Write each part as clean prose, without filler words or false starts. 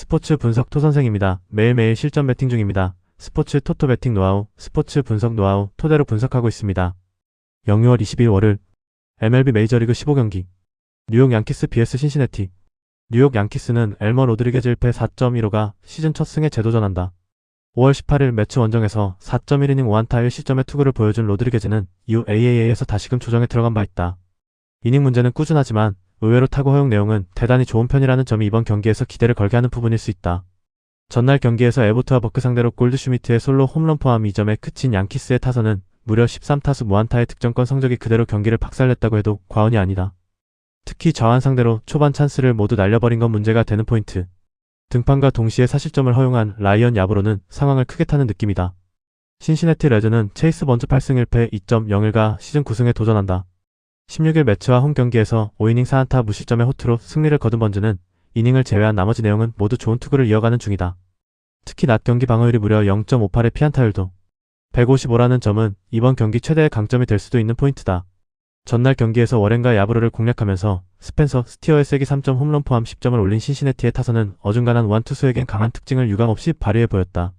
스포츠 분석 토선생입니다. 매일매일 실전 배팅 중입니다. 스포츠 토토 배팅 노하우, 스포츠 분석 노하우 토대로 분석하고 있습니다. 영유월 20일 월요일 MLB 메이저리그 15경기 뉴욕 양키스 vs 신시내티. 뉴욕 양키스는 엘머 로드리게즈 1패 4.15가 시즌 첫 승에 재도전한다. 5월 18일 매치 원정에서 4.1이닝 5안타 1실점의 투구를 보여준 로드리게즈는 이후 AAA에서 다시금 조정에 들어간 바 있다. 이닝 문제는 꾸준하지만 의외로 타구 허용 내용은 대단히 좋은 편이라는 점이 이번 경기에서 기대를 걸게 하는 부분일 수 있다. 전날 경기에서 에보트와 버크 상대로 골드슈미트의 솔로 홈런 포함 2점에 그친 양키스의 타선은 무려 13타수 무안타의 득점권 성적이 그대로 경기를 박살냈다고 해도 과언이 아니다. 특히 좌완 상대로 초반 찬스를 모두 날려버린 건 문제가 되는 포인트. 등판과 동시에 사실점을 허용한 라이언 야브로는 상황을 크게 타는 느낌이다. 신시내티 레즈는 체이스 번즈 8승 1패 2.01가 시즌 9승에 도전한다. 16일 매치와 홈 경기에서 5이닝 4안타 무실점의 호투로 승리를 거둔 번즈는 이닝을 제외한 나머지 내용은 모두 좋은 투구를 이어가는 중이다. 특히 낮 경기 방어율이 무려 0.58의 피안타율도 155라는 점은 이번 경기 최대의 강점이 될 수도 있는 포인트다. 전날 경기에서 워렌과 야브로를 공략하면서 스펜서 스티어의 세기 3점 홈런 포함 10점을 올린 신시내티의 타선은 어중간한 우완투수에겐 강한 특징을 유감없이 발휘해 보였다.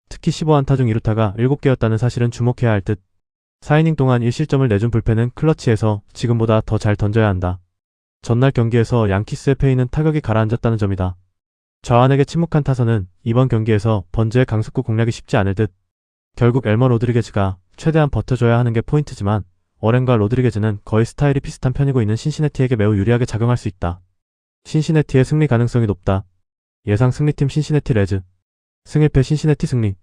특히 15안타 중 2루타가 7개였다는 사실은 주목해야 할 듯. 4이닝 동안 1실점을 내준 불펜은 클러치에서 지금보다 더 잘 던져야 한다. 전날 경기에서 양키스의 페이는 타격이 가라앉았다는 점이다. 좌완에게 침묵한 타선은 이번 경기에서 번즈의 강속구 공략이 쉽지 않을 듯. 결국 엘머 로드리게즈가 최대한 버텨줘야 하는 게 포인트지만 워렌과 로드리게즈는 거의 스타일이 비슷한 편이고 있는 신시내티에게 매우 유리하게 작용할 수 있다. 신시내티의 승리 가능성이 높다. 예상 승리팀 신시내티 레즈. 승1패 신시내티 승리.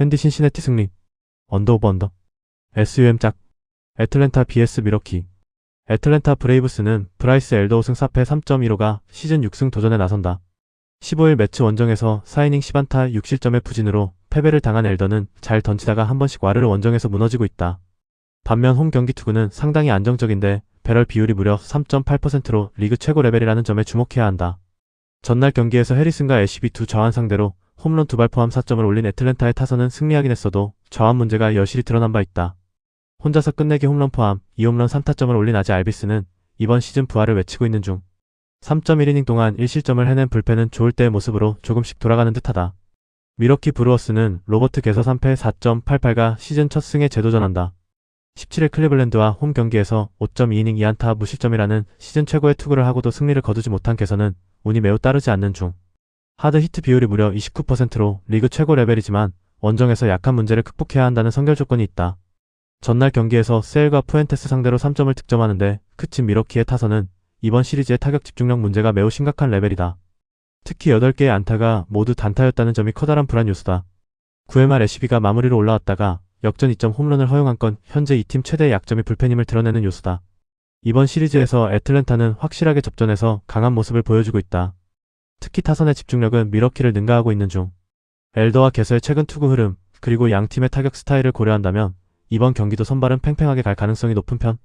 핸디 신시내티 승리. 언더 오버 언더. SUM 짝. 애틀랜타 vs 미러키. 애틀랜타 브레이브스는 브라이스 엘더 5승 4패 3.15가 시즌 6승 도전에 나선다. 15일 매치 원정에서 4이닝 10안타 6실점의 부진으로 패배를 당한 엘더는 잘 던지다가 한 번씩 와르르 원정에서 무너지고 있다. 반면 홈 경기 투구는 상당히 안정적인데 배럴 비율이 무려 3.8%로 리그 최고 레벨이라는 점에 주목해야 한다. 전날 경기에서 해리슨과 애쉬비 두 좌완 상대로 홈런 2발 포함 4점을 올린 애틀랜타의 타선은 승리하긴 했어도 좌완 문제가 여실히 드러난 바 있다. 혼자서 끝내기 홈런 포함 2홈런 3타점을 올린 아지 알비스는 이번 시즌 부활을 외치고 있는 중. 3.1이닝 동안 1실점을 해낸 불펜은 좋을 때의 모습으로 조금씩 돌아가는 듯하다. 미러키 브루어스는 로버트 개서 3패 4.88가 시즌 첫 승에 재도전한다. 17일 클리블랜드와 홈 경기에서 5.2이닝 2안타 무실점이라는 시즌 최고의 투구를 하고도 승리를 거두지 못한 개서는 운이 매우 따르지 않는 중. 하드 히트 비율이 무려 29%로 리그 최고 레벨이지만 원정에서 약한 문제를 극복해야 한다는 선결 조건이 있다. 전날 경기에서 세일과 푸엔테스 상대로 3점을 득점하는데 그친 미러키의 타선은 이번 시리즈의 타격 집중력 문제가 매우 심각한 레벨이다. 특히 8개의 안타가 모두 단타였다는 점이 커다란 불안 요소다. 9회 말 애쉬비가 마무리로 올라왔다가 역전 2점 홈런을 허용한 건 현재 이 팀 최대의 약점이 불펜임을 드러내는 요소다. 이번 시리즈에서 애틀랜타는 확실하게 접전해서 강한 모습을 보여주고 있다. 특히 타선의 집중력은 미러키를 능가하고 있는 중. 엘더와 개서의 최근 투구 흐름, 그리고 양팀의 타격 스타일을 고려한다면 이번 경기도 선발은 팽팽하게 갈 가능성이 높은 편.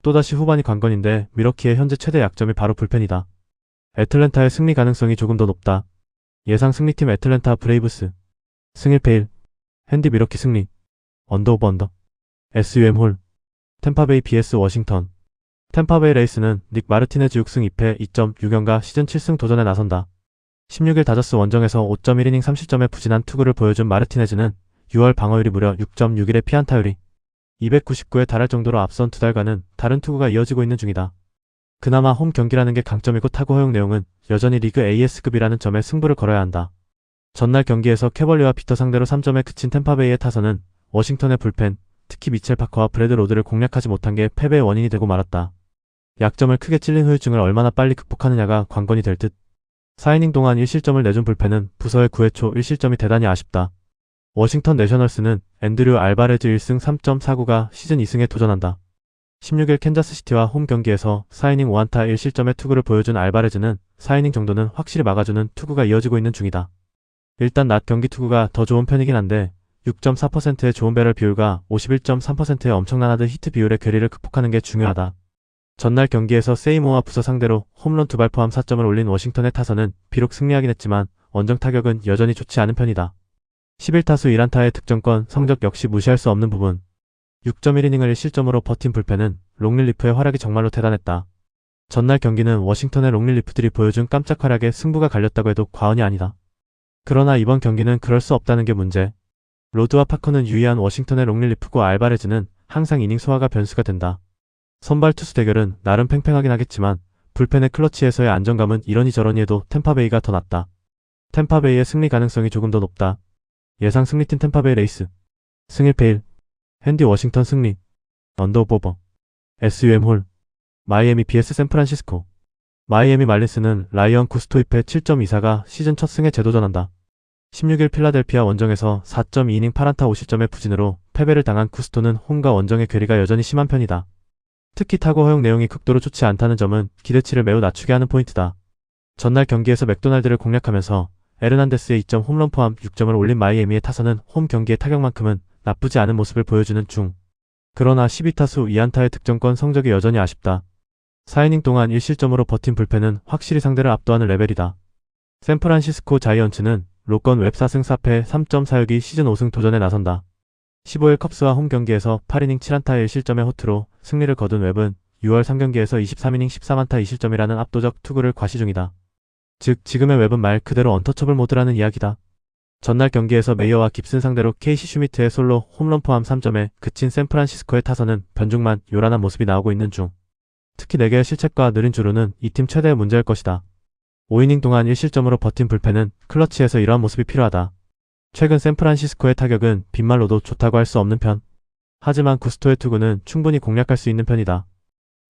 또다시 후반이 관건인데 미러키의 현재 최대 약점이 바로 불펜이다. 애틀랜타의 승리 가능성이 조금 더 높다. 예상 승리팀 애틀랜타 브레이브스. 승 1패 1. 핸디 미러키 승리. 언더 오버 언더. SUM 홀. 템파베이 vs 워싱턴. 템파베이 레이스는 닉 마르티네즈 6승 2패 2.6연가 시즌 7승 도전에 나선다. 16일 다저스 원정에서 5.1이닝 3실점의 부진한 투구를 보여준 마르티네즈는 6월 방어율이 무려 6.61의 피안타율이 299에 달할 정도로 앞선 두 달간은 다른 투구가 이어지고 있는 중이다. 그나마 홈 경기라는 게 강점이고 타구 허용 내용은 여전히 리그 AS급이라는 점에 승부를 걸어야 한다. 전날 경기에서 캐벌리와 피터 상대로 3점에 그친 템파베이의 타선은 워싱턴의 불펜, 특히 미첼 파커와 브래드 로드를 공략하지 못한 게 패배의 원인이 되고 말았다. 약점을 크게 찔린 후유증을 얼마나 빨리 극복하느냐가 관건이 될 듯. 4이닝 동안 1실점을 내준 불펜은 부서의 9회 초 1실점이 대단히 아쉽다. 워싱턴 내셔널스는 앤드류 알바레즈 1승 3.49가 시즌 2승에 도전한다. 16일 캔자스시티와 홈 경기에서 4이닝 5안타 1실점의 투구를 보여준 알바레즈는 4이닝 정도는 확실히 막아주는 투구가 이어지고 있는 중이다. 일단 낮 경기 투구가 더 좋은 편이긴 한데 6.4%의 좋은 배럴 비율과 51.3%의 엄청난 하드 히트 비율의 괴리를 극복하는 게 중요하다. 전날 경기에서 세이모와 부서 상대로 홈런 2발 포함 4점을 올린 워싱턴의 타선은 비록 승리하긴 했지만 원정 타격은 여전히 좋지 않은 편이다. 11타수 1안타의 득점권 성적 역시 무시할 수 없는 부분. 6.1이닝을 1실점으로 버틴 불펜은 롱릴리프의 활약이 정말로 대단했다. 전날 경기는 워싱턴의 롱릴리프들이 보여준 깜짝 활약에 승부가 갈렸다고 해도 과언이 아니다. 그러나 이번 경기는 그럴 수 없다는 게 문제. 로드와 파커는 유의한 워싱턴의 롱릴리프고 알바레즈는 항상 이닝 소화가 변수가 된다. 선발 투수 대결은 나름 팽팽하긴 하겠지만 불펜의 클러치에서의 안정감은 이러니 저러니 해도 템파베이가 더 낫다. 템파베이의 승리 가능성이 조금 더 높다. 예상 승리팀 템파베이 레이스. 승 1패 1. 핸디 워싱턴 승리. 언더오버. SUM 홀. 마이애미 vs 샌프란시스코. 마이애미 말린스는 라이언 구스토이페 7.24가 시즌 첫 승에 재도전한다. 16일 필라델피아 원정에서 4.2이닝 8안타 5실점의 부진으로 패배를 당한 구스토는 홈과 원정의 괴리가 여전히 심한 편이다. 특히 타구 허용 내용이 극도로 좋지 않다는 점은 기대치를 매우 낮추게 하는 포인트다. 전날 경기에서 맥도날드를 공략하면서 에르난데스의 2점 홈런 포함 6점을 올린 마이애미의 타선은 홈 경기의 타격만큼은 나쁘지 않은 모습을 보여주는 중. 그러나 12타수 2안타의 득점권 성적이 여전히 아쉽다. 4이닝 동안 1실점으로 버틴 불펜은 확실히 상대를 압도하는 레벨이다. 샌프란시스코 자이언츠는 로건 웹 4승 4패 3.46이 시즌 5승 도전에 나선다. 15일 컵스와 홈 경기에서 8이닝 7안타 1실점의 호투로 승리를 거둔 웹은 6월 3경기에서 23이닝 13안타 2실점이라는 압도적 투구를 과시 중이다. 즉 지금의 웹은 말 그대로 언터처블 모드라는 이야기다. 전날 경기에서 메이어와 깁슨 상대로 케이시 슈미트의 솔로 홈런 포함 3점에 그친 샌프란시스코의 타선은 변중만 요란한 모습이 나오고 있는 중. 특히 4개의 실책과 느린 주루는 이 팀 최대의 문제일 것이다. 5이닝 동안 1실점으로 버틴 불펜은 클러치에서 이러한 모습이 필요하다. 최근 샌프란시스코의 타격은 빈말로도 좋다고 할 수 없는 편. 하지만 구스토의 투구는 충분히 공략할 수 있는 편이다.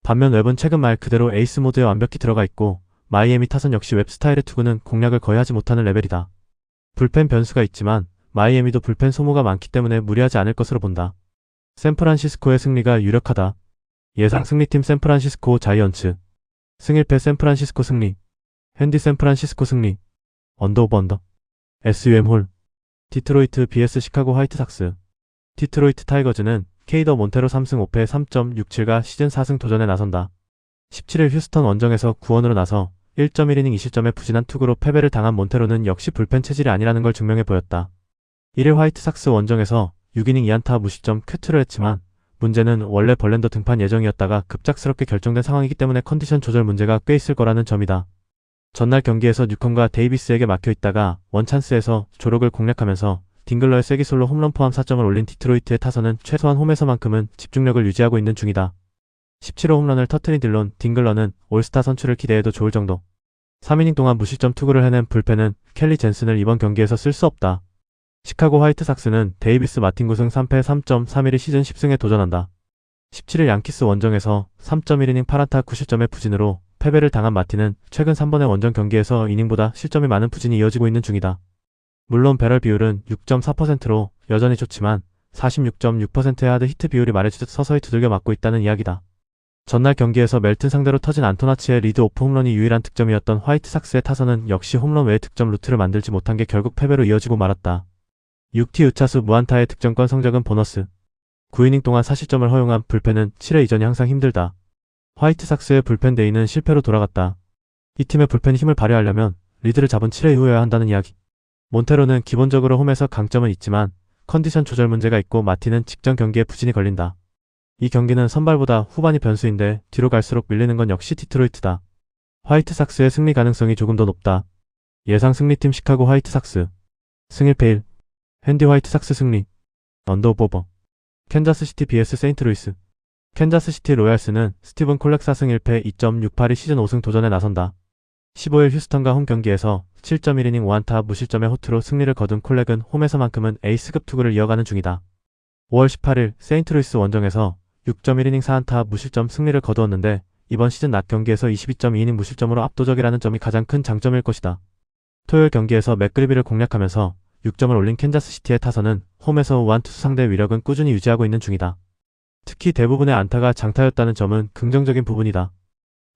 반면 웹은 최근 말 그대로 에이스 모드에 완벽히 들어가 있고 마이애미 타선 역시 웹 스타일의 투구는 공략을 거의 하지 못하는 레벨이다. 불펜 변수가 있지만 마이애미도 불펜 소모가 많기 때문에 무리하지 않을 것으로 본다. 샌프란시스코의 승리가 유력하다. 예상 승리팀 샌프란시스코 자이언츠. 승 1패 샌프란시스코 승리. 핸디 샌프란시스코 승리. 언더오버 언더. SUM 홀. 디트로이트 vs 시카고 화이트삭스. 디트로이트 타이거즈는 케이더 몬테로 3승 5패 3.67가 시즌 4승 도전에 나선다. 17일 휴스턴 원정에서 구원으로 나서 1.1이닝 2실점의 부진한 투구로 패배를 당한 몬테로는 역시 불펜 체질이 아니라는 걸 증명해 보였다. 1일 화이트삭스 원정에서 6이닝 2안타 무실점 쾌투를 했지만 문제는 원래 벌렌더 등판 예정이었다가 급작스럽게 결정된 상황이기 때문에 컨디션 조절 문제가 꽤 있을 거라는 점이다. 전날 경기에서 뉴컴과 데이비스에게 막혀있다가 원찬스에서 조력을 공략하면서 딩글러의 쐐기 솔로 홈런 포함 4점을 올린 디트로이트의 타선은 최소한 홈에서만큼은 집중력을 유지하고 있는 중이다. 17호 홈런을 터트린 딜론 딩글러는 올스타 선출을 기대해도 좋을 정도. 3이닝 동안 무실점 투구를 해낸 불펜은 켈리 젠슨을 이번 경기에서 쓸 수 없다. 시카고 화이트삭스는 데이비스 마틴 9승 3패 3.31이 시즌 10승에 도전한다. 17일 양키스 원정에서 3.1이닝 8안타 9실점의 부진으로 패배를 당한 마틴은 최근 3번의 원정 경기에서 이닝보다 실점이 많은 부진이 이어지고 있는 중이다. 물론 배럴 비율은 6.4%로 여전히 좋지만 46.6%의 하드 히트 비율이 말해주듯 서서히 두들겨 맞고 있다는 이야기다. 전날 경기에서 멜튼 상대로 터진 안토나치의 리드 오프 홈런이 유일한 득점이었던 화이트삭스의 타선은 역시 홈런 외의 득점 루트를 만들지 못한 게 결국 패배로 이어지고 말았다. 6티 우차수 무안타의 득점권 성적은 보너스. 9이닝 동안 4실점을 허용한 불펜은 7회 이전이 항상 힘들다. 화이트삭스의 불펜 데이는 실패로 돌아갔다. 이 팀의 불펜이 힘을 발휘하려면 리드를 잡은 7회 이후여야 한다는 이야기. 몬테로는 기본적으로 홈에서 강점은 있지만 컨디션 조절 문제가 있고 마틴은 직전 경기에 부진이 걸린다. 이 경기는 선발보다 후반이 변수인데 뒤로 갈수록 밀리는 건 역시 디트로이트다. 화이트삭스의 승리 가능성이 조금 더 높다. 예상 승리팀 시카고 화이트삭스. 승 1패 1. 핸디 화이트삭스 승리. 언더오버. 캔자스시티 vs 세인트루이스. 캔자스시티 로얄스는 스티븐 콜렉 4승 1패 2.68이 시즌 5승 도전에 나선다. 15일 휴스턴과 홈 경기에서 7.1이닝 5안타 무실점의 호투로 승리를 거둔 콜렉은 홈에서만큼은 에이스급 투구를 이어가는 중이다. 5월 18일 세인트루이스 원정에서 6.1이닝 4안타 무실점 승리를 거두었는데 이번 시즌 낮 경기에서 22.2이닝 무실점으로 압도적이라는 점이 가장 큰 장점일 것이다. 토요일 경기에서 맥그리비를 공략하면서 6점을 올린 캔자스시티의 타선은 홈에서 우한 투수 상대의 위력은 꾸준히 유지하고 있는 중이다. 특히 대부분의 안타가 장타였다는 점은 긍정적인 부분이다.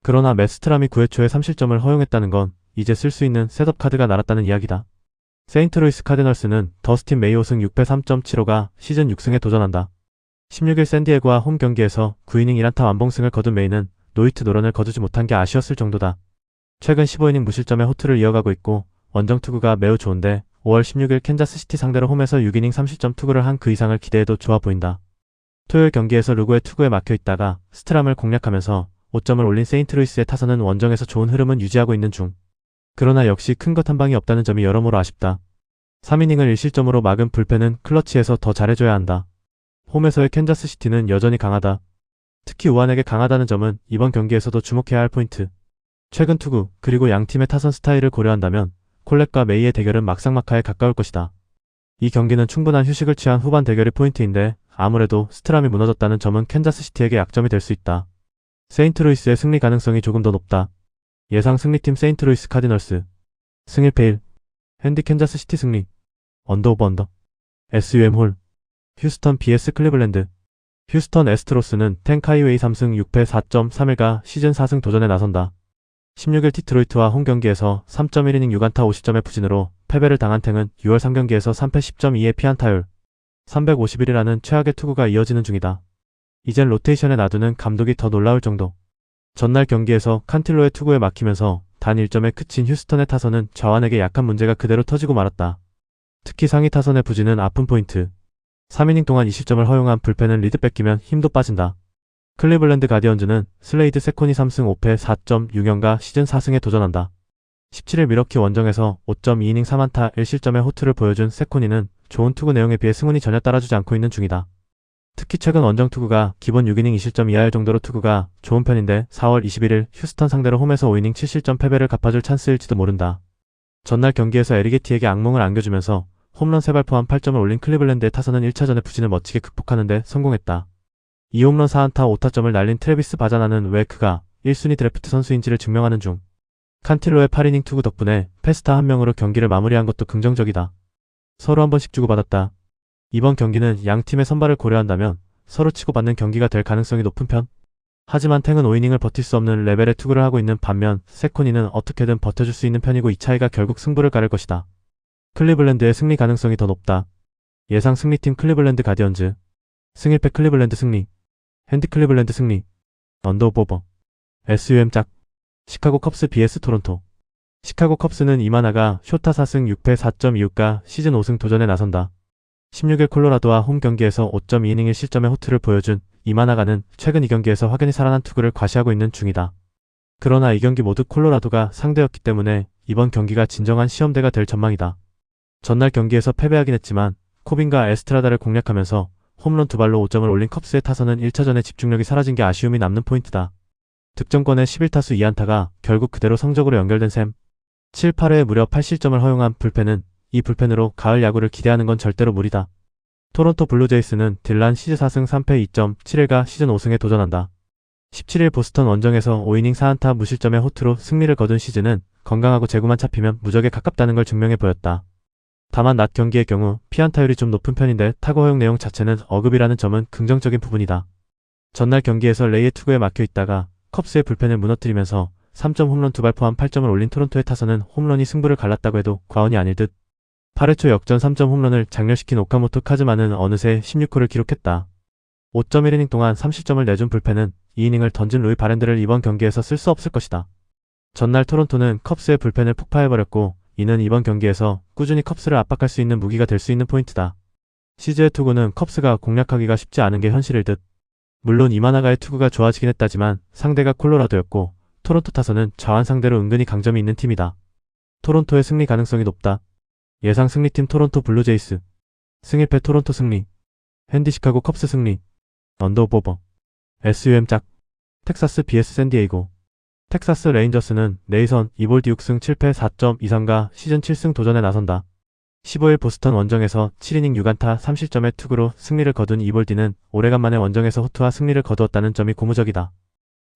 그러나 매스트람이 9회 초에 3실점을 허용했다는 건 이제 쓸 수 있는 셋업 카드가 날았다는 이야기다. 세인트루이스 카디널스는 더스틴 메이 5승 6패 3.75가 시즌 6승에 도전한다. 16일 샌디에고와 홈 경기에서 9이닝 1안타 완봉승을 거둔 메이는 노히트 노런을 거두지 못한 게 아쉬웠을 정도다. 최근 15이닝 무실점의 호투를 이어가고 있고 원정 투구가 매우 좋은데 5월 16일 캔자스시티 상대로 홈에서 6이닝 3실점 투구를 한 그 이상을 기대해도 좋아 보인다. 토요일 경기에서 루그의 투구에 막혀있다가 스트람을 공략하면서 5점을 올린 세인트루이스의 타선은 원정에서 좋은 흐름은 유지하고 있는 중. 그러나 역시 큰 것 한 방이 없다는 점이 여러모로 아쉽다. 3이닝을 1실점으로 막은 불펜은 클러치에서 더 잘해줘야 한다. 홈에서의 캔자스시티는 여전히 강하다. 특히 우한에게 강하다는 점은 이번 경기에서도 주목해야 할 포인트. 최근 투구 그리고 양팀의 타선 스타일을 고려한다면 콜렛과 메이의 대결은 막상막하에 가까울 것이다. 이 경기는 충분한 휴식을 취한 후반 대결이 포인트인데 아무래도 스트람이 무너졌다는 점은 캔자스시티에게 약점이 될 수 있다. 세인트루이스의 승리 가능성이 조금 더 높다. 예상 승리팀 세인트루이스 카디널스 승일패 1 핸디 캔자스시티 승리 언더 오버 언더 SUM 홀 휴스턴 vs 클리블랜드 휴스턴 애스트로스는 탱카이웨이 3승 6패 4.31가 시즌 4승 도전에 나선다. 16일 디트로이트와 홈경기에서 3.1이닝 6안타 50점의 부진으로 패배를 당한 탱은 6월 3경기에서 3패 10.2의 피안타율 351이라는 최악의 투구가 이어지는 중이다. 이젠 로테이션에 놔두는 감독이 더 놀라울 정도. 전날 경기에서 칸틸로의 투구에 막히면서 단 1점에 그친 휴스턴의 타선은 좌완에게 약한 문제가 그대로 터지고 말았다. 특히 상위 타선의 부진은 아픈 포인트. 3이닝 동안 2실점을 허용한 불펜은 리드 뺏기면 힘도 빠진다. 클리블랜드 가디언즈는 슬레이드 세코니 3승 5패 4.6연가 시즌 4승에 도전한다. 17일 미러키 원정에서 5.2이닝 3안타 1실점의 호투를 보여준 세코니는 좋은 투구 내용에 비해 승운이 전혀 따라주지 않고 있는 중이다. 특히 최근 원정 투구가 기본 6이닝 2실점 이하일 정도로 투구가 좋은 편인데 4월 21일 휴스턴 상대로 홈에서 5이닝 7실점 패배를 갚아줄 찬스일지도 모른다. 전날 경기에서 에리게티에게 악몽을 안겨주면서 홈런 3발 포함 8점을 올린 클리블랜드의 타선은 1차전의 부진을 멋지게 극복하는 데 성공했다. 2홈런 4안타 5타점을 날린 트래비스 바자나는 왜 그가 1순위 드래프트 선수인지를 증명하는 중. 칸틸로의 8이닝 투구 덕분에 패스타 한 명으로 경기를 마무리한 것도 긍정적이다. 서로 한 번씩 주고받았다. 이번 경기는 양 팀의 선발을 고려한다면 서로 치고받는 경기가 될 가능성이 높은 편. 하지만 탱은 5이닝을 버틸 수 없는 레벨의 투구를 하고 있는 반면 세코니는 어떻게든 버텨줄 수 있는 편이고 이 차이가 결국 승부를 가를 것이다. 클리블랜드의 승리 가능성이 더 높다. 예상 승리팀 클리블랜드 가디언즈 승일패 클리블랜드 승리 핸디 클리블랜드 승리 언더 오버 SUM 짝 시카고 컵스 vs 토론토 시카고 컵스는 이마나가 쇼타 4승 6패 4.26가 시즌 5승 도전에 나선다. 16일 콜로라도와 홈 경기에서 5.2이닝 1실점의 호투를 보여준 이마나가는 최근 이 경기에서 확연히 살아난 투구를 과시하고 있는 중이다. 그러나 이 경기 모두 콜로라도가 상대였기 때문에 이번 경기가 진정한 시험대가 될 전망이다. 전날 경기에서 패배하긴 했지만 코빈과 에스트라다를 공략하면서 홈런 2발로 5점을 올린 컵스의 타선은 1차전에 집중력이 사라진 게 아쉬움이 남는 포인트다. 득점권의 11타수 2안타가 결국 그대로 성적으로 연결된 셈. 7, 8회에 무려 8실점을 허용한 불펜은 이 불펜으로 가을 야구를 기대하는 건 절대로 무리다. 토론토 블루제이스는 딜란 시즌 4승 3패 2.71가 시즌 5승에 도전한다. 17일 보스턴 원정에서 5이닝 4안타 무실점의 호투로 승리를 거둔 시즌은 건강하고 제구만 잡히면 무적에 가깝다는 걸 증명해 보였다. 다만 낮 경기의 경우 피안타율이 좀 높은 편인데 타구 허용 내용 자체는 어급이라는 점은 긍정적인 부분이다. 전날 경기에서 레이의 투구에 막혀 있다가 컵스의 불펜을 무너뜨리면서 3점 홈런 2발 포함 8점을 올린 토론토의 타선은 홈런이 승부를 갈랐다고 해도 과언이 아닐 듯. 8회 초 역전 3점 홈런을 장렬시킨 오카모토 카즈마는 어느새 16호를 기록했다. 5.1이닝 동안 3실점을 내준 불펜은 2이닝을 던진 루이 바렌드를 이번 경기에서 쓸 수 없을 것이다. 전날 토론토는 컵스의 불펜을 폭파해버렸고 이는 이번 경기에서 꾸준히 컵스를 압박할 수 있는 무기가 될 수 있는 포인트다. 시즈의 투구는 컵스가 공략하기가 쉽지 않은 게 현실일 듯. 물론 이마나가의 투구가 좋아지긴 했다지만 상대가 콜로라도였고 토론토 타선은 좌완 상대로 은근히 강점이 있는 팀이다. 토론토의 승리 가능성이 높다. 예상 승리팀 토론토 블루제이스 승일패 토론토 승리 핸디 시카고 컵스 승리 언더 오버 SUM 짝 텍사스 vs 샌디에이고 텍사스 레인저스는 네이선 이볼디 6승 7패 4.23가 시즌 7승 도전에 나선다. 15일 보스턴 원정에서 7이닝 6안타 3실점의 투구로 승리를 거둔 이볼디는 오래간만에 원정에서 호투와 승리를 거두었다는 점이 고무적이다.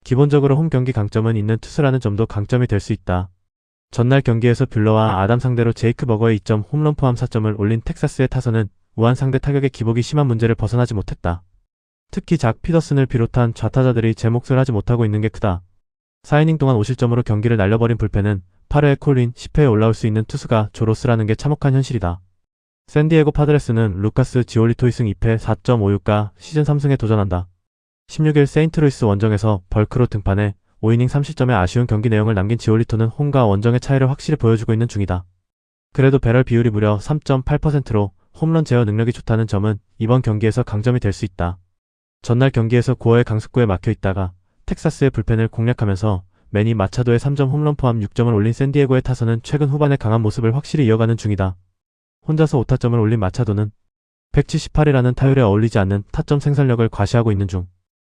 기본적으로 홈 경기 강점은 있는 투수라는 점도 강점이 될 수 있다. 전날 경기에서 뷰러와 아담 상대로 제이크 버거의 2점 홈런 포함 4점을 올린 텍사스의 타선은 우한 상대 타격의 기복이 심한 문제를 벗어나지 못했다. 특히 작 피더슨을 비롯한 좌타자들이 제 몫을 하지 못하고 있는 게 크다. 4이닝 동안 5실점으로 경기를 날려버린 불펜은 8회에 콜린 10회에 올라올 수 있는 투수가 조로스라는 게 참혹한 현실이다. 샌디에고 파드레스는 루카스 지올리토 2승 2패 4.56가 시즌 3승에 도전한다. 16일 세인트루이스 원정에서 벌크로 등판해 5이닝 3실점의 아쉬운 경기 내용을 남긴 지올리토는 홈과 원정의 차이를 확실히 보여주고 있는 중이다. 그래도 배럴 비율이 무려 3.8%로 홈런 제어 능력이 좋다는 점은 이번 경기에서 강점이 될 수 있다. 전날 경기에서 9회의 강습구에 막혀 있다가 텍사스의 불펜을 공략하면서 매니 마차도의 3점 홈런 포함 6점을 올린 샌디에고의 타선은 최근 후반에 강한 모습을 확실히 이어가는 중이다. 혼자서 5타점을 올린 마차도는 178이라는 타율에 어울리지 않는 타점 생산력을 과시하고 있는 중.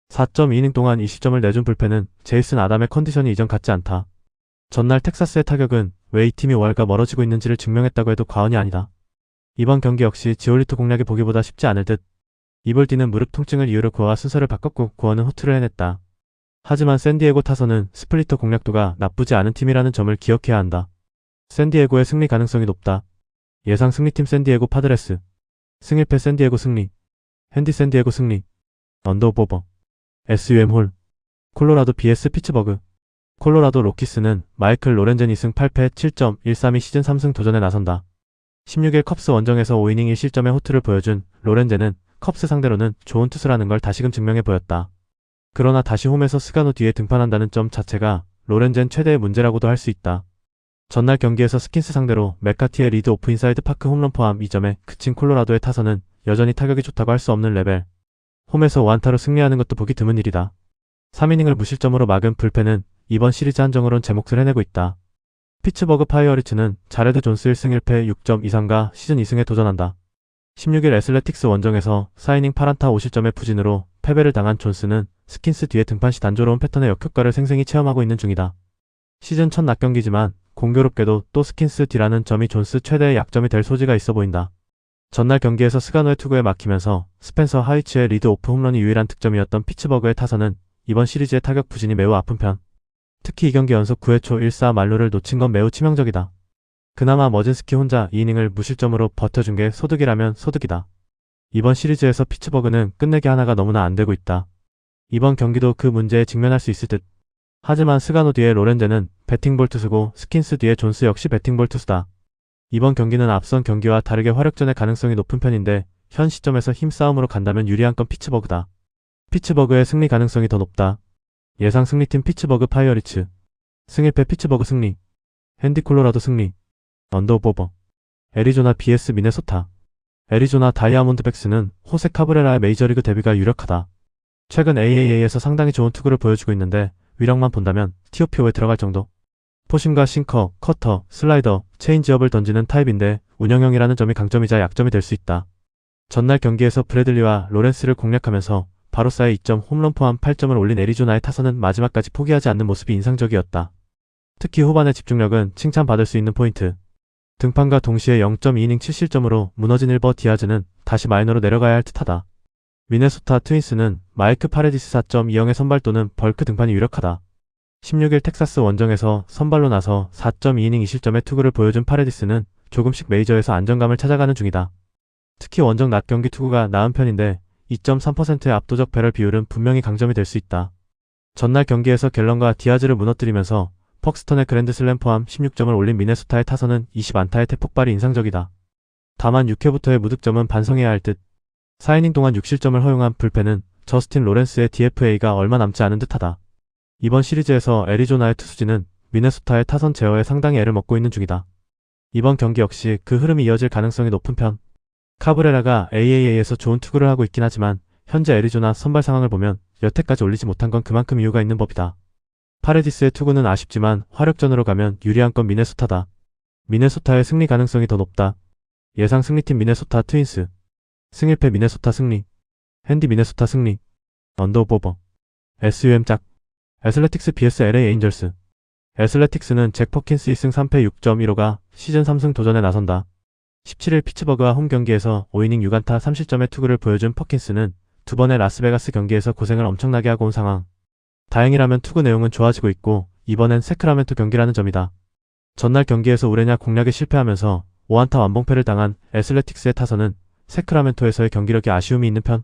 4.2이닝 동안 20점을 내준 불펜은 제이슨 아담의 컨디션이 이전 같지 않다. 전날 텍사스의 타격은 왜 이 팀이 월가 멀어지고 있는지를 증명했다고 해도 과언이 아니다. 이번 경기 역시 지올리토 공략이 보기보다 쉽지 않을 듯. 이볼디는 무릎 통증을 이유로 구어와 순서를 바꿨고 구어는 호투를 해냈다. 하지만 샌디에고 타선은 스플리터 공략도가 나쁘지 않은 팀이라는 점을 기억해야 한다. 샌디에고의 승리 가능성이 높다. 예상 승리팀 샌디에고 파드레스. 승일패 샌디에고 승리. 핸디 샌디에고 승리. 언더오버. SUM 홀. 콜로라도 vs 피츠버그. 콜로라도 로키스는 마이클 로렌젠 2승 8패 7.132 시즌 3승 도전에 나선다. 16일 컵스 원정에서 5이닝 1실점의 호투를 보여준 로렌젠은 컵스 상대로는 좋은 투수라는 걸 다시금 증명해 보였다. 그러나 다시 홈에서 스가노 뒤에 등판한다는 점 자체가 로렌젠 최대의 문제라고도 할 수 있다. 전날 경기에서 스킨스 상대로 맥카티의 리드 오프 인사이드 파크 홈런 포함 2점에 그친 콜로라도의 타선은 여전히 타격이 좋다고 할 수 없는 레벨. 홈에서 5안타로 승리하는 것도 보기 드문 일이다. 3이닝을 무실점으로 막은 불펜은 이번 시리즈 한정으론 제 몫을 해내고 있다. 피츠버그 파이어리츠는 자레드 존스 1승 1패 6점 이상과 시즌 2승에 도전한다. 16일 애슬레틱스 원정에서 4이닝 8안타 5실점의 부진으로 패배를 당한 존스는 스킨스 뒤에 등판 시 단조로운 패턴의 역효과를 생생히 체험하고 있는 중이다. 시즌 첫 낮경기지만 공교롭게도 또 스킨스 뒤라는 점이 존스 최대의 약점이 될 소지가 있어 보인다. 전날 경기에서 스가노의 투구에 막히면서 스펜서 하이츠의 리드 오프 홈런이 유일한 득점이었던 피츠버그의 타선은 이번 시리즈의 타격 부진이 매우 아픈 편. 특히 이 경기 연속 9회 초 1사 만루를 놓친 건 매우 치명적이다. 그나마 머진스키 혼자 2이닝을 무실점으로 버텨준 게 소득이라면 소득이다. 이번 시리즈에서 피츠버그는 끝내기 하나가 너무나 안 되고 있다. 이번 경기도 그 문제에 직면할 수 있을 듯. 하지만 스가노 뒤에 로렌젠은 배팅볼 투수고 스킨스 뒤에 존스 역시 배팅볼 투수다. 이번 경기는 앞선 경기와 다르게 화력전의 가능성이 높은 편인데 현 시점에서 힘싸움으로 간다면 유리한 건 피츠버그다. 피츠버그의 승리 가능성이 더 높다. 예상 승리팀 피츠버그 파이어리츠. 승일패 피츠버그 승리. 핸디 콜로라도 승리. 언더오버. 애리조나 vs 미네소타. 애리조나 다이아몬드백스는 호세 카브레라의 메이저리그 데뷔가 유력하다. 최근 AAA에서 상당히 좋은 투구를 보여주고 있는데 위력만 본다면 TOPO에 들어갈 정도. 포심과 싱커, 커터, 슬라이더, 체인지업을 던지는 타입인데 운영형이라는 점이 강점이자 약점이 될 수 있다. 전날 경기에서 브래들리와 로렌스를 공략하면서 바로사의 2점 홈런 포함 8점을 올린 애리조나의 타선은 마지막까지 포기하지 않는 모습이 인상적이었다. 특히 후반의 집중력은 칭찬받을 수 있는 포인트. 등판과 동시에 0.2이닝 7실점으로 무너진 일버 디아즈는 다시 마이너로 내려가야 할 듯하다. 미네소타 트윈스는 마이크 파레디스 4.20의 선발 또는 벌크 등판이 유력하다. 16일 텍사스 원정에서 선발로 나서 4.2이닝 2실점의 투구를 보여준 파레디스는 조금씩 메이저에서 안정감을 찾아가는 중이다. 특히 원정 낮 경기 투구가 나은 편인데 2.3%의 압도적 배럴 비율은 분명히 강점이 될 수 있다. 전날 경기에서 갤런과 디아즈를 무너뜨리면서 퍽스턴의 그랜드슬램 포함 16점을 올린 미네소타의 타선은 20안타의 대폭발이 인상적이다. 다만 6회부터의 무득점은 반성해야 할 듯. 4이닝 동안 6실점을 허용한 불펜은 저스틴 로렌스의 DFA가 얼마 남지 않은 듯하다. 이번 시리즈에서 애리조나의 투수진은 미네소타의 타선 제어에 상당히 애를 먹고 있는 중이다. 이번 경기 역시 그 흐름이 이어질 가능성이 높은 편. 카브레라가 AAA에서 좋은 투구를 하고 있긴 하지만 현재 애리조나 선발 상황을 보면 여태까지 올리지 못한 건 그만큼 이유가 있는 법이다. 파레디스의 투구는 아쉽지만 화력전으로 가면 유리한 건 미네소타다. 미네소타의 승리 가능성이 더 높다. 예상 승리팀 미네소타 트윈스. 승일패 미네소타 승리. 핸디 미네소타 승리. 언더오버. SUM 짝. 애슬레틱스 vs LA 에인절스. 애슬레틱스는 잭 퍼킨스 2승 3패 6.15가 시즌 3승 도전에 나선다. 17일 피츠버그와 홈 경기에서 5이닝 6안타 3실점의 투구를 보여준 퍼킨스는 두 번의 라스베가스 경기에서 고생을 엄청나게 하고 온 상황. 다행이라면 투구 내용은 좋아지고 있고 이번엔 세크라멘토 경기라는 점이다. 전날 경기에서 우레냐 공략에 실패하면서 5안타 완봉패를 당한 애슬레틱스의 타선은 세크라멘토에서의 경기력이 아쉬움이 있는 편.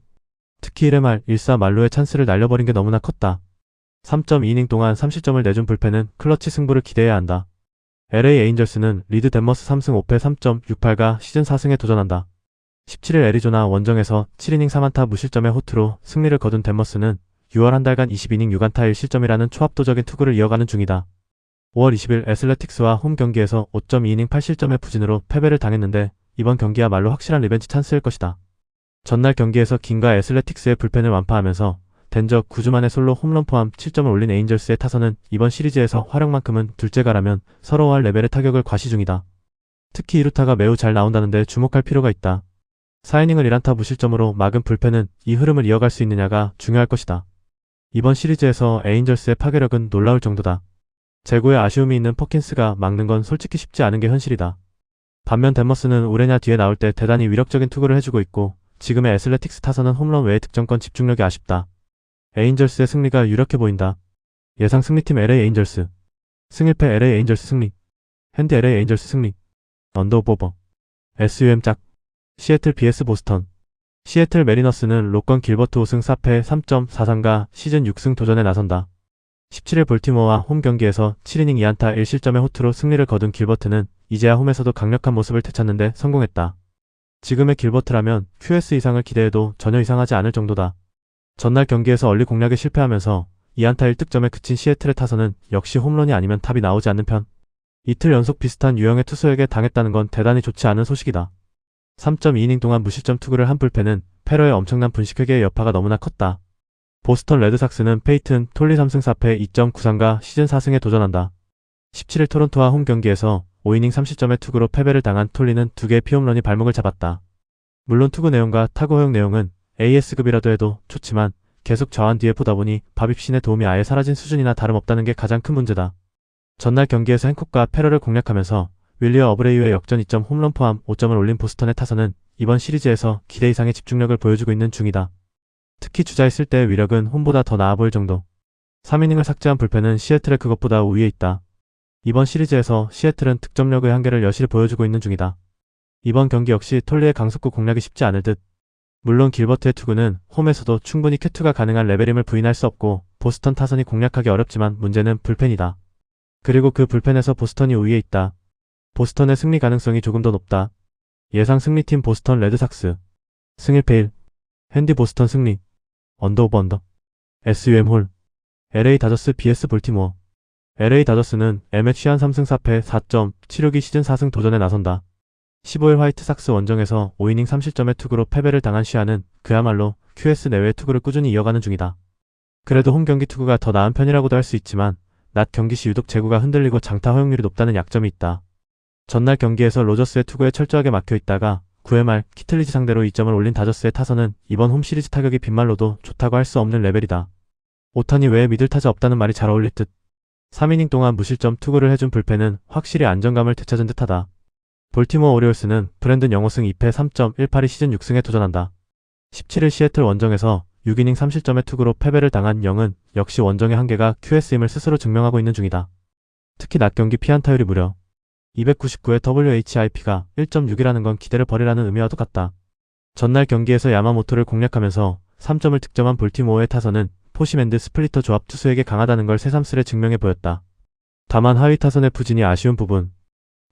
특히 1회 말 1사 말로의 찬스를 날려버린 게 너무나 컸다. 3.2이닝 동안 3실점을 내준 불펜은 클러치 승부를 기대해야 한다. LA 에인절스는 리드 덴머스 3승 5패 3.68가 시즌 4승에 도전한다. 17일 애리조나 원정에서 7이닝 3안타 무실점의 호투로 승리를 거둔 덴머스는 6월 한 달간 22이닝 6안타 1실점이라는 초압도적인 투구를 이어가는 중이다. 5월 20일 애슬레틱스와 홈 경기에서 5.2이닝 8실점의 부진으로 패배를 당했는데 이번 경기야말로 확실한 리벤지 찬스일 것이다. 전날 경기에서 긴과 애슬레틱스의 불펜을 완파하면서 댄저 9주 만에 솔로 홈런 포함 7점을 올린 에인절스의 타선은 이번 시리즈에서 활약만큼은 둘째가라면 서러워할 레벨의 타격을 과시 중이다. 특히 2루타가 매우 잘 나온다는데 주목할 필요가 있다. 4이닝을 1안타 무실점으로 막은 불펜은 이 흐름을 이어갈 수 있느냐가 중요할 것이다. 이번 시리즈에서 에인절스의 파괴력은 놀라울 정도다. 제구에 아쉬움이 있는 퍼킨스가 막는 건 솔직히 쉽지 않은 게 현실이다. 반면 댄머스는 오레냐 뒤에 나올 때 대단히 위력적인 투구를 해주고 있고 지금의 애슬레틱스 타선은 홈런 외의 득점권 집중력이 아쉽다. 에인절스의 승리가 유력해 보인다. 예상 승리팀 LA 에인절스. 승일패 LA 에인절스 승리. 핸디 LA 에인절스 승리. 언더오버. SUM 짝. 시애틀 vs 보스턴. 시애틀 메리너스는 로건 길버트 5승 4패 3.43가 시즌 6승 도전에 나선다. 17일 볼티모어와 홈 경기에서 7이닝 2안타 1실점의 호투로 승리를 거둔 길버트는 이제야 홈에서도 강력한 모습을 되찾는데 성공했다. 지금의 길버트라면 QS 이상을 기대해도 전혀 이상하지 않을 정도다. 전날 경기에서 얼리 공략에 실패하면서 2안타 1득점에 그친 시애틀의 타선은 역시 홈런이 아니면 탑이 나오지 않는 편. 이틀 연속 비슷한 유형의 투수에게 당했다는 건 대단히 좋지 않은 소식이다. 3.2이닝 동안 무실점 투구를 한 불펜은 패러의 엄청난 분식회계의 여파가 너무나 컸다. 보스턴 레드삭스는 페이튼, 톨리 3승 4패 2.93가 시즌 4승에 도전한다. 17일 토론토와 홈 경기에서 5이닝 30점의 투구로 패배를 당한 톨리는 2개의 피홈런이 발목을 잡았다. 물론 투구 내용과 타구 허용 내용은 AS급이라도 해도 좋지만 계속 저한 뒤에 보다 보니 밥입신의 도움이 아예 사라진 수준이나 다름없다는 게 가장 큰 문제다. 전날 경기에서 행콕과 패러를 공략하면서 윌리어 어브레이유의 역전 2점 홈런 포함 5점을 올린 보스턴의 타선은 이번 시리즈에서 기대 이상의 집중력을 보여주고 있는 중이다. 특히 주자에 쓸 때의 위력은 홈보다 더 나아 보일 정도. 3이닝을 삭제한 불펜은 시애틀의 그것보다 우위에 있다. 이번 시리즈에서 시애틀은 득점력의 한계를 여실히 보여주고 있는 중이다. 이번 경기 역시 톨리의 강속구 공략이 쉽지 않을 듯. 물론 길버트의 투구는 홈에서도 충분히 쾌투가 가능한 레벨임을 부인할 수 없고 보스턴 타선이 공략하기 어렵지만 문제는 불펜이다. 그리고 그 불펜에서 보스턴이 우위에 있다. 보스턴의 승리 가능성이 조금 더 높다. 예상 승리팀 보스턴 레드삭스. 승일패 1. 핸디 보스턴 승리. 언더오버 언더. SUM 홀. LA 다저스 vs 볼티모어. LA 다저스는 MH 시한 3승 4패 4.76이 시즌 4승 도전에 나선다. 15일 화이트삭스 원정에서 5이닝 3실점의 투구로 패배를 당한 시아는 그야말로 QS 내외의 투구를 꾸준히 이어가는 중이다. 그래도 홈 경기 투구가 더 나은 편이라고도 할 수 있지만 낮 경기 시 유독 제구가 흔들리고 장타 허용률이 높다는 약점이 있다. 전날 경기에서 로저스의 투구에 철저하게 막혀있다가 9회 말 키틀리지 상대로 2점을 올린 다저스의 타선은 이번 홈 시리즈 타격이 빗말로도 좋다고 할 수 없는 레벨이다. 오타니 외에 믿을 타자 없다는 말이 잘 어울릴 듯. 3이닝 동안 무실점 투구를 해준 불펜은 확실히 안정감을 되찾은 듯하다. 볼티모어 오리올스는 브랜든 영호승 2패 3.18이 시즌 6승에 도전한다. 17일 시애틀 원정에서 6이닝 3실점의 투구로 패배를 당한 영은 역시 원정의 한계가 QS임을 스스로 증명하고 있는 중이다. 특히 낮 경기 피안타율이 무려 299의 WHIP가 1.6이라는 건 기대를 버리라는 의미와도 같다. 전날 경기에서 야마모토를 공략하면서 3점을 득점한 볼티모어의 타선은 포시맨드 스플리터 조합 투수에게 강하다는 걸 새삼스레 증명해 보였다. 다만 하위 타선의 부진이 아쉬운 부분.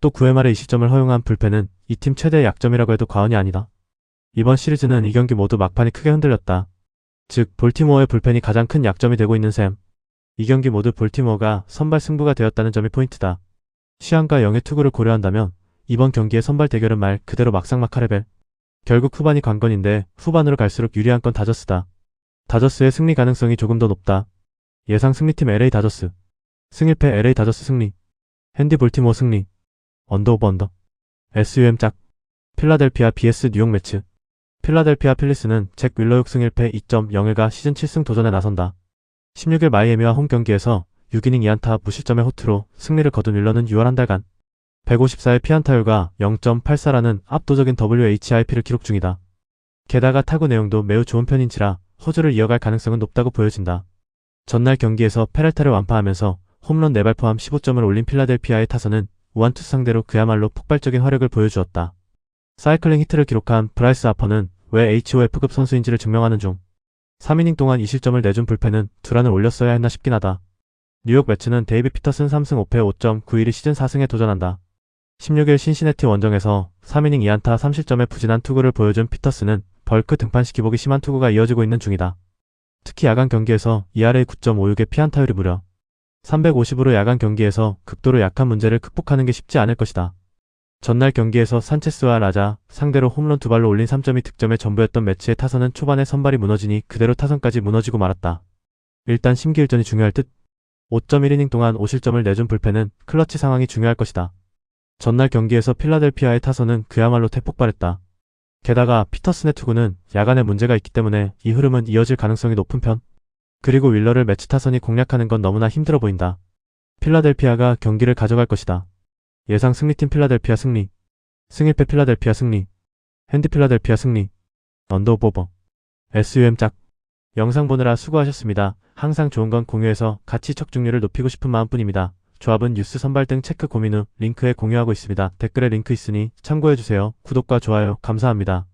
또 9회 말에 20점을 허용한 불펜은 이 팀 최대의 약점이라고 해도 과언이 아니다. 이번 시리즈는 이 경기 모두 막판이 크게 흔들렸다. 즉 볼티모어의 불펜이 가장 큰 약점이 되고 있는 셈. 이 경기 모두 볼티모어가 선발 승부가 되었다는 점이 포인트다. 시안과 영의 투구를 고려한다면 이번 경기의 선발 대결은 말 그대로 막상막하 레벨. 결국 후반이 관건인데 후반으로 갈수록 유리한 건 다저스다. 다저스의 승리 가능성이 조금 더 높다. 예상 승리팀 LA 다저스. 승일패 LA 다저스 승리. 핸디 볼티모어 승리. 언더오버 언더. SUM 짝. 필라델피아 vs 뉴욕 매츠. 필라델피아 필리스는 잭 윌러 6승 1패 2.01가 시즌 7승 도전에 나선다. 16일 마이애미와 홈 경기에서 6이닝 2안타 무실점의 호투로 승리를 거둔 윌러는 6월 한 달간 154의 피안타율과 0.84라는 압도적인 WHIP를 기록 중이다. 게다가 타구 내용도 매우 좋은 편인지라 호주를 이어갈 가능성은 높다고 보여진다. 전날 경기에서 페랄타를 완파하면서 홈런 4발 포함 15점을 올린 필라델피아의 타선은 우완투수 상대로 그야말로 폭발적인 화력을 보여주었다. 사이클링 히트를 기록한 브라이스 하퍼는 왜 HOF급 선수인지를 증명하는 중. 3이닝 동안 2실점을 내준 불펜은 두란을 올렸어야 했나 싶긴 하다. 뉴욕 매츠는 데이비 피터슨 3승 5패 5.91이 시즌 4승에 도전한다. 16일 신시내티 원정에서 3이닝 2안타 3실점의 부진한 투구를 보여준 피터슨은 벌크 등판시키보기 심한 투구가 이어지고 있는 중이다. 특히 야간 경기에서 ERA 9.56의 피안타율이 무려 350으로 야간 경기에서 극도로 약한 문제를 극복하는 게 쉽지 않을 것이다. 전날 경기에서 산체스와 라자 상대로 홈런 2발로 올린 3점이 득점의 전부였던 매치의 타선은 초반에 선발이 무너지니 그대로 타선까지 무너지고 말았다. 일단 심기일전이 중요할 듯. 5.1이닝 동안 5실점을 내준 불펜은 클러치 상황이 중요할 것이다. 전날 경기에서 필라델피아의 타선은 그야말로 대폭발했다. 게다가 피터슨의 투구는 야간에 문제가 있기 때문에 이 흐름은 이어질 가능성이 높은 편. 그리고 윌러를 매치 타선이 공략하는 건 너무나 힘들어 보인다. 필라델피아가 경기를 가져갈 것이다. 예상 승리팀 필라델피아 승리. 승일패 필라델피아 승리. 핸디 필라델피아 승리. 언더오버. SUM 짝. 영상 보느라 수고하셨습니다. 항상 좋은 건 공유해서 가치 척중률을 높이고 싶은 마음뿐입니다. 조합은 뉴스 선발 등 체크 고민 후 링크에 공유하고 있습니다. 댓글에 링크 있으니 참고해주세요. 구독과 좋아요 감사합니다.